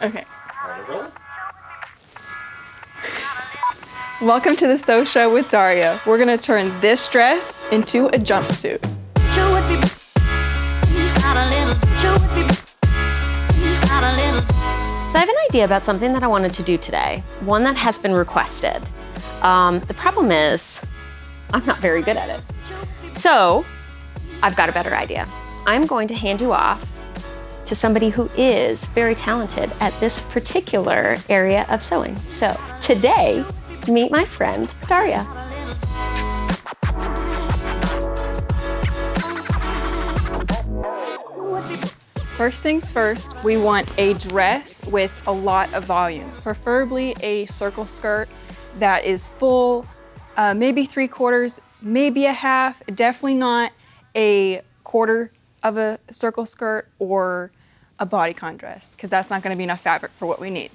Okay. Welcome to the Sew Show with Daria. We're gonna turn this dress into a jumpsuit. So I have an idea about something that I wanted to do today, one that has been requested. The problem is, I'm not very good at it. So I've got a better idea. I'm going to hand you off to somebody who is very talented at this particular area of sewing. So today, meet my friend, Daria. First things first, we want a dress with a lot of volume, preferably a circle skirt that is full, maybe 3/4, maybe a half, definitely not a quarter of a circle skirt or a bodycon dress, because that's not going to be enough fabric for what we need.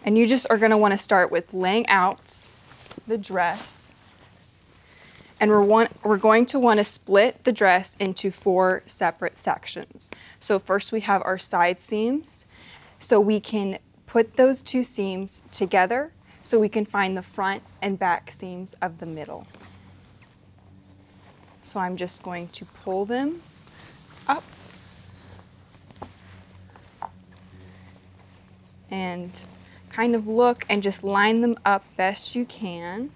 And you just are going to want to start with laying out the dress. And we're going to want to split the dress into 4 separate sections. So first we have our side seams. So we can put those 2 seams together so we can find the front and back seams of the middle. So I'm just going to pull them up and kind of look and just line them up best you can,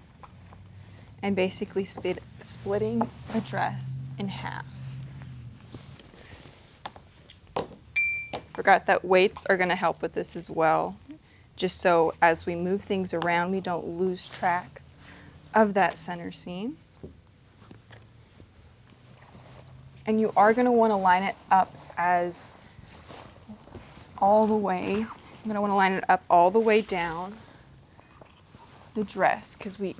and basically splitting the dress in half. Forgot that weights are going to help with this as well, just so as we move things around we don't lose track of that center seam. And you are going to want to line it up as all the way. I'm going to want to line it up all the way down the dress, because we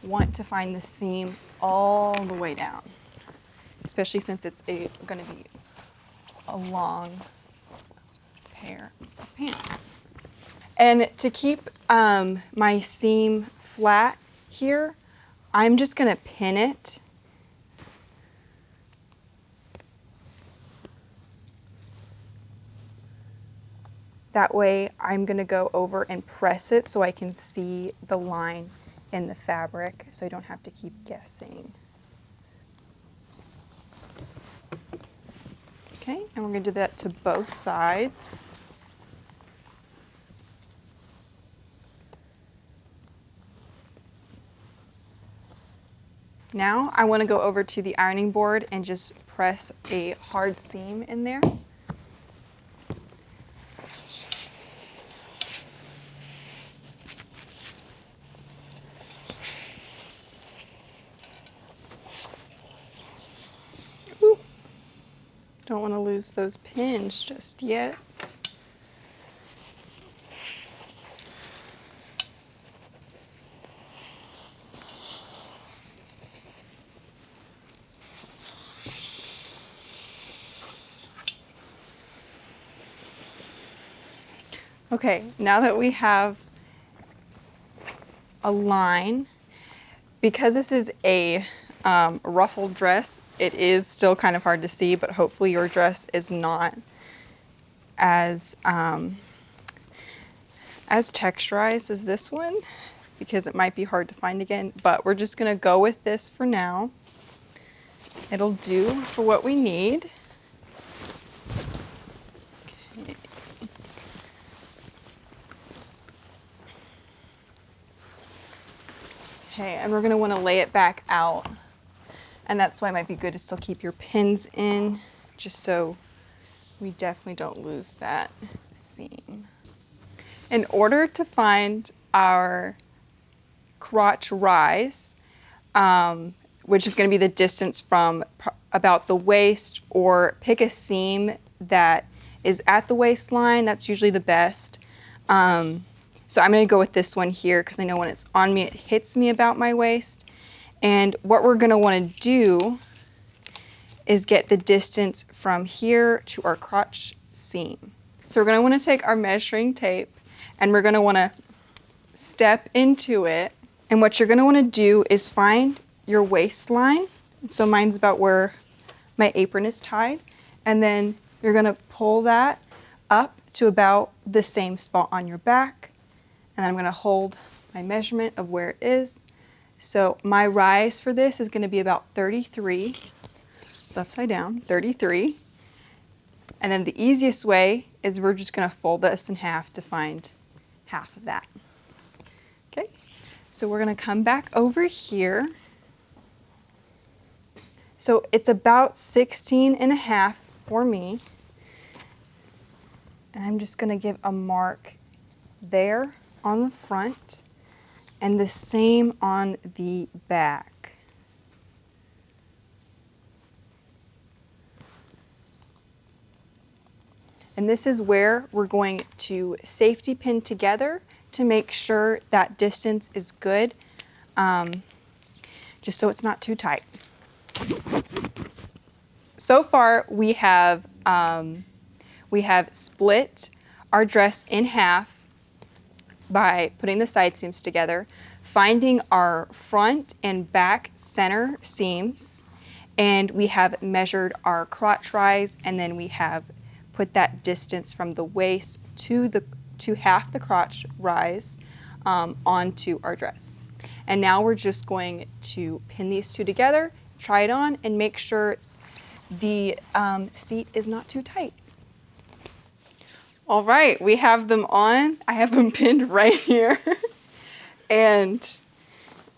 want to find the seam all the way down, especially since it's going to be a long pair of pants. And to keep my seam flat here, I'm just going to pin it. That way I'm going to go over and press it so I can see the line in the fabric, so I don't have to keep guessing. Okay, and we're going to do that to both sides. Now I want to go over to the ironing board and just press a hard seam in there. Don't want to lose those pins just yet. Okay, now that we have a line, because this is a ruffled dress, it is still kind of hard to see, but hopefully your dress is not as texturized as this one, because it might be hard to find again, but we're just going to go with this for now. It'll do for what we need. Okay. Okay, and we're going to want to lay it back out. And that's why it might be good to still keep your pins in, just so we definitely don't lose that seam. In order to find our crotch rise, which is going to be the distance from about the waist, or pick a seam that is at the waistline, that's usually the best. So I'm going to go with this one here, because I know when it's on me, it hits me about my waist. And what we're going to want to do is get the distance from here to our crotch seam. So we're going to want to take our measuring tape, and we're going to want to step into it. And what you're going to want to do is find your waistline. So mine's about where my apron is tied. And then you're going to pull that up to about the same spot on your back. And I'm gonna hold my measurement of where it is. So my rise for this is gonna be about 33. It's upside down, 33. And then the easiest way is we're just gonna fold this in half to find half of that. Okay, so we're gonna come back over here. So it's about 16 and a half for me. And I'm just gonna give a mark there on the front and the same on the back. And this is where we're going to safety pin together to make sure that distance is good, just so it's not too tight. So far we have split our dress in half by putting the side seams together, finding our front and back center seams, and we have measured our crotch rise, and then we have put that distance from the waist to half the crotch rise onto our dress. And now we're just going to pin these two together, try it on, and make sure the seat is not too tight. All right, we have them on. I have them pinned right here. And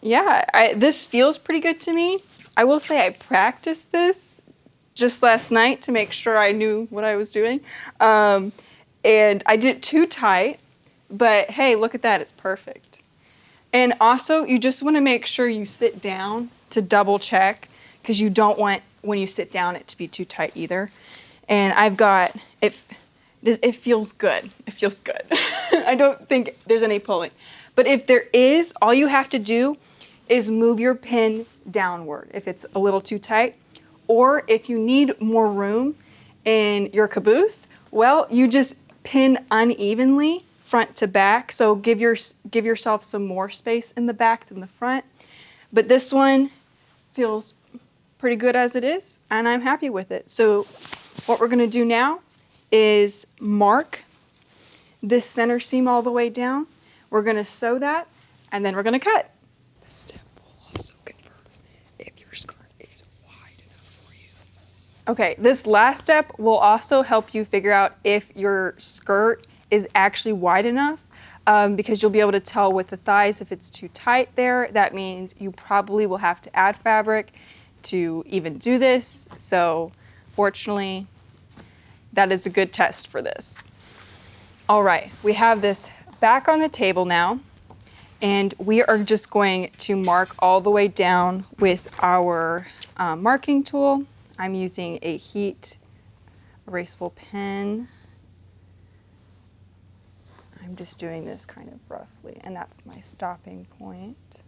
yeah, this feels pretty good to me. I will say I practiced this just last night to make sure I knew what I was doing. And I did it too tight, but hey, look at that, it's perfect. And also, you just want to make sure you sit down to double check, because you don't want, when you sit down, it to be too tight either. And I've got, it feels good. It feels good. I don't think there's any pulling. But if there is, all you have to do is move your pin downward if it's a little too tight. Or if you need more room in your caboose, well, you just pin unevenly front to back. So give yourself some more space in the back than the front. But this one feels pretty good as it is, and I'm happy with it. So what we're gonna do now is mark this center seam all the way down. We're gonna sew that, and then we're gonna cut. This step will also confirm if your skirt is wide enough for you. Okay, this last step will also help you figure out if your skirt is actually wide enough, because you'll be able to tell with the thighs if it's too tight there. That means you probably will have to add fabric to even do this. So fortunately, that is a good test for this. All right, we have this back on the table now, and we are just going to mark all the way down with our marking tool. I'm using a heat erasable pen. I'm just doing this kind of roughly, and that's my stopping point.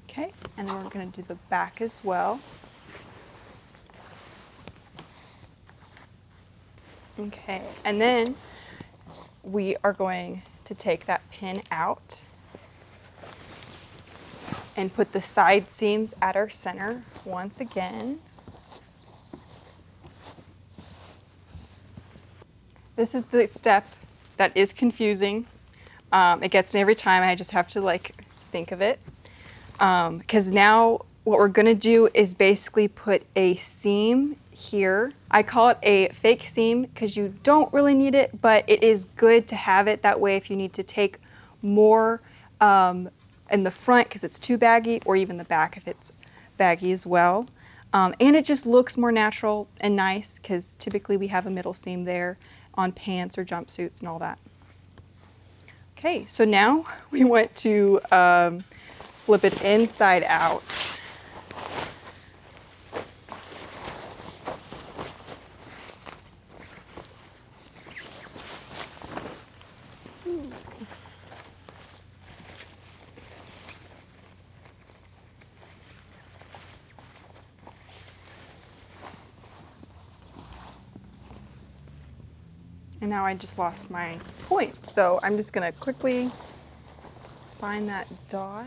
Okay, and then we're going to do the back as well. Okay, and then we are going to take that pin out and put the side seams at our center once again. This is the step that is confusing. It gets me every time. I just have to think of it. Because now what we're gonna do is basically put a seam here. I call it a fake seam because you don't really need it, but it is good to have it. That way if you need to take more in the front because it's too baggy, or even the back if it's baggy as well. And it just looks more natural and nice because typically we have a middle seam there on pants or jumpsuits and all that. Okay, so now we want to flip it inside out. And now I just lost my point. So I'm just gonna quickly find that dot.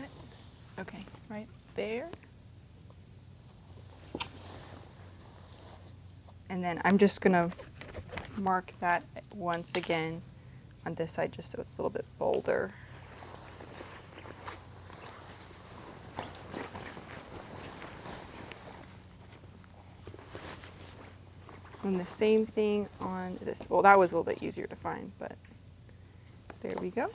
Okay, right there. And then I'm just gonna mark that once again on this side just so it's a little bit bolder. And the same thing on this. Well, that was a little bit easier to find, but there we go.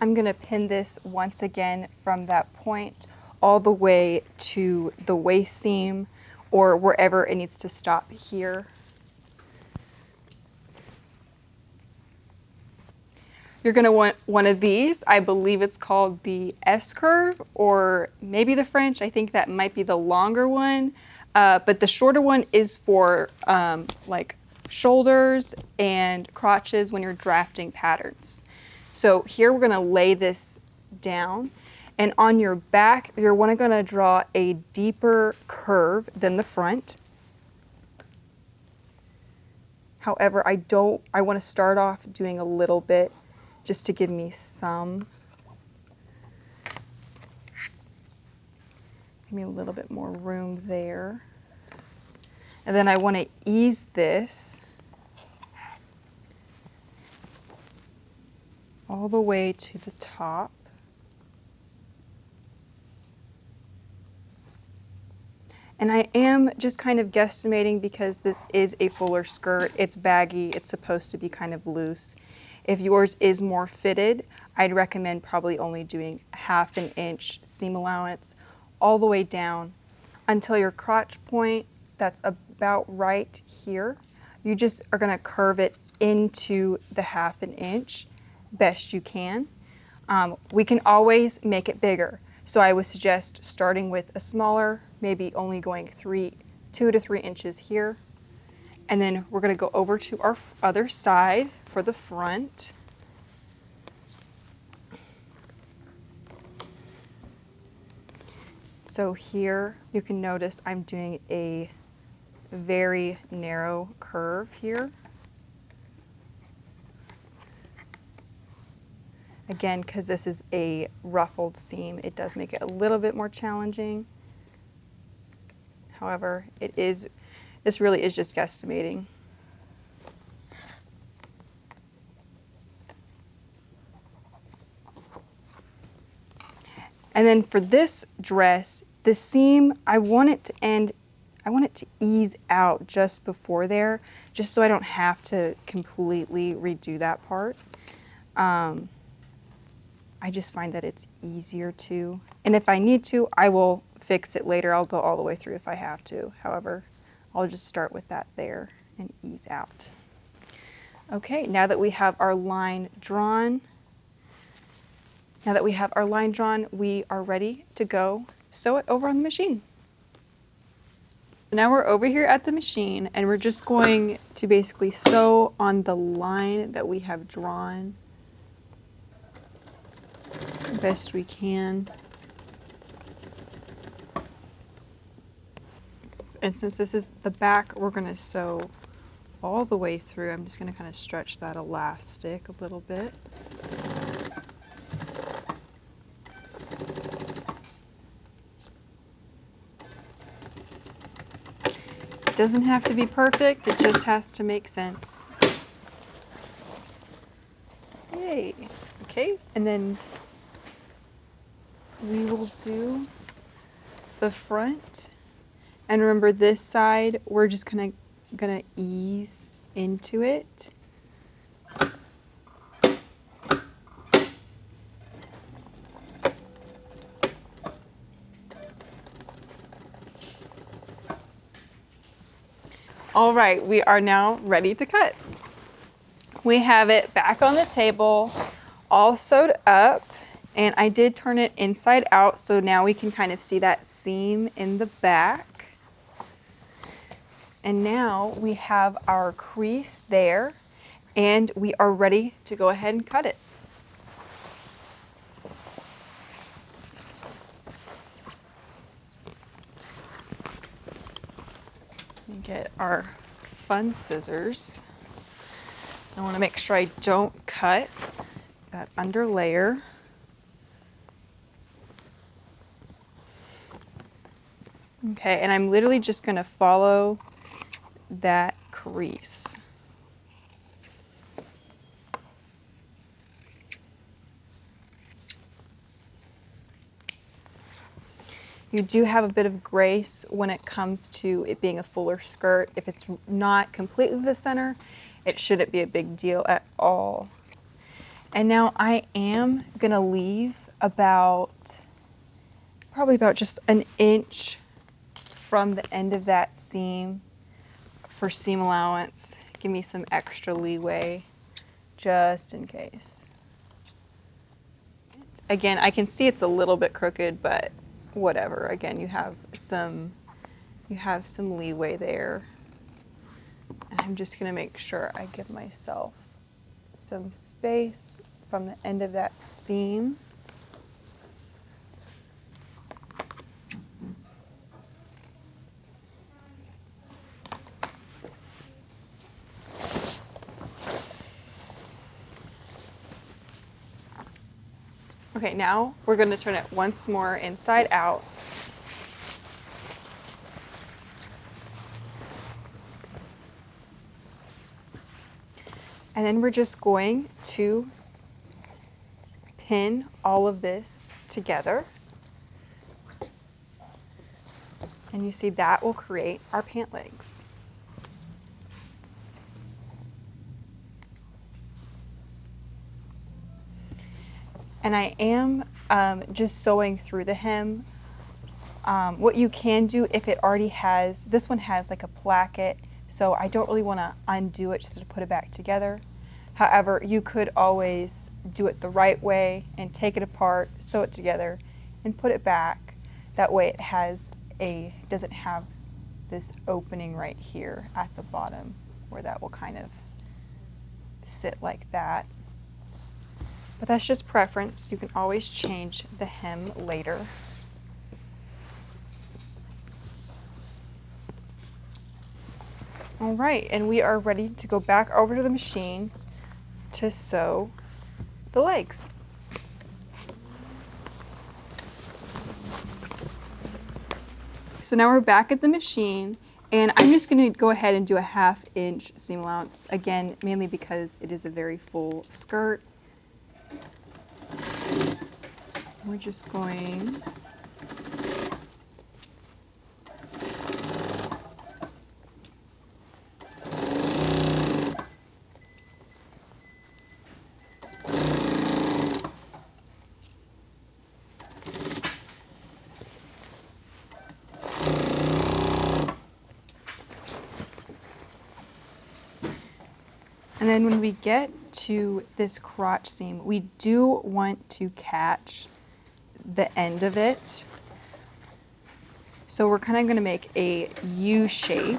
I'm going to pin this once again from that point all the way to the waist seam or wherever it needs to stop here. You're going to want one of these. I believe it's called the S curve or maybe the French. I think that might be the longer one, but the shorter one is for like shoulders and crotches when you're drafting patterns. So here we're going to lay this down, and on your back you're going to draw a deeper curve than the front. However, I want to start off doing a little bit just to give me some, give me a little bit more room there. And then I want to ease this all the way to the top. And I am just kind of guesstimating because this is a fuller skirt. It's baggy, it's supposed to be kind of loose. If yours is more fitted, I'd recommend probably only doing 1/2 inch seam allowance all the way down until your crotch point, that's about right here. You just are gonna curve it into the 1/2 inch best you can. We can always make it bigger. So I would suggest starting with a smaller, maybe only going 2 to 3 inches here. And then we're going to go over to our other side for the front. So here you can notice I'm doing a very narrow curve here. Again, because this is a ruffled seam, it does make it a little bit more challenging. However, this really is just guesstimating. And then for this dress, the seam, I want it to ease out just before there, just so I don't have to completely redo that part. I just find that it's easier to, and if I need to, I will fix it later. I'll go all the way through if I have to. However, I'll just start with that there and ease out. Okay, now that we have our line drawn, we are ready to go sew it over on the machine. Now we're over here at the machine and we're just going to basically sew on the line that we have drawn the best we can. And since this is the back, we're going to sew all the way through. I'm just going to kind of stretch that elastic a little bit. It doesn't have to be perfect, it just has to make sense. Yay. Okay, and then we will do the front. And remember, this side, we're just gonna ease into it. All right, we are now ready to cut. We have it back on the table, all sewed up, and I did turn it inside out, so now we can kind of see that seam in the back. And now we have our crease there, and we are ready to go ahead and cut it. Let me get our fun scissors. I want to make sure I don't cut that under layer. Okay, and I'm literally just going to follow that crease. You do have a bit of grace when it comes to it being a fuller skirt. If it's not completely the center, it shouldn't be a big deal at all. And now I am gonna leave probably about just an inch from the end of that seam for seam allowance. Give me some extra leeway just in case. Again, I can see it's a little bit crooked, but whatever. Again, you have some leeway there. And I'm just gonna make sure I give myself some space from the end of that seam. Okay, now we're going to turn it once more inside out. And then we're just going to pin all of this together. And you see that will create our pant legs. And I am just sewing through the hem. What you can do if it already has, this one has like a placket, so I don't really want to undo it just to put it back together. However, you could always do it the right way and take it apart, sew it together, and put it back. That way it doesn't have this opening right here at the bottom where that will kind of sit like that. But that's just preference. You can always change the hem later. All right, and we are ready to go back over to the machine to sew the legs. So now we're back at the machine, and I'm just going to go ahead and do a 1/2 inch seam allowance, again, mainly because it is a very full skirt. We're just going and then when we get to this crotch seam, we do want to catch the end of it. So we're kind of going to make a U shape.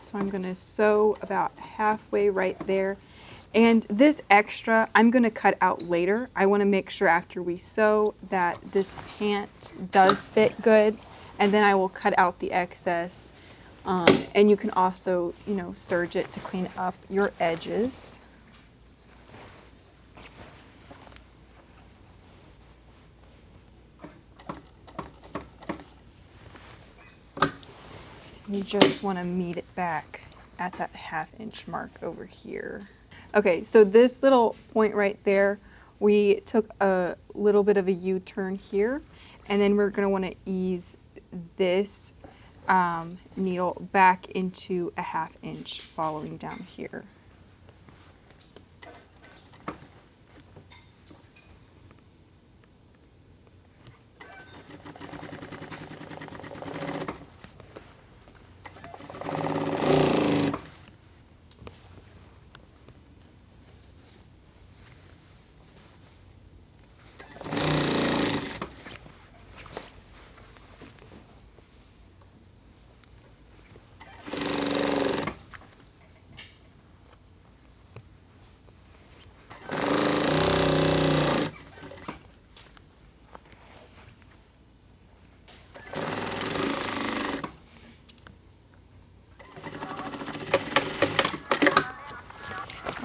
So I'm going to sew about halfway right there. And this extra, I'm going to cut out later. I want to make sure after we sew that this pant does fit good, and then I will cut out the excess. And you can also, serge it to clean up your edges. You just want to meet it back at that 1/2 inch mark over here. Okay, so this little point right there, we took a little bit of a U-turn here, and then we're going to want to ease this needle back into a 1/2 inch following down here.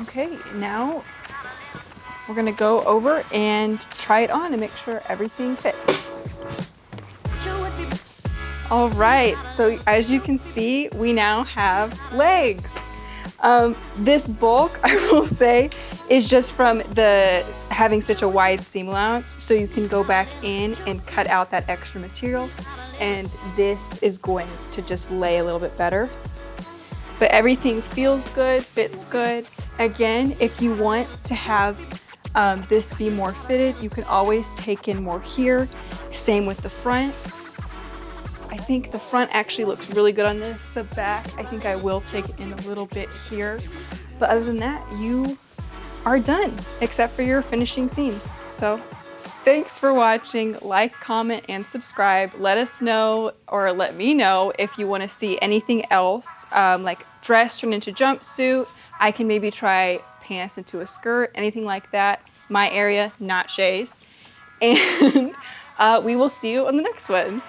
Okay, now we're gonna go over and try it on and make sure everything fits. All right, so as you can see, we now have legs. This bulk, I will say, is just from having such a wide seam allowance, so you can go back in and cut out that extra material, and this is going to just lay a little bit better. But everything feels good, fits good. Again, if you want to have this be more fitted, you can always take in more here. Same with the front. I think the front actually looks really good on this. The back, I think I will take in a little bit here. But other than that, you are done, except for your finishing seams. So thanks for watching. Like, comment, and subscribe. Let us know, or let me know, if you want to see anything else, like dress turned into jumpsuit. I can maybe try pants into a skirt, anything like that. My area, not Shay's. And we will see you on the next one.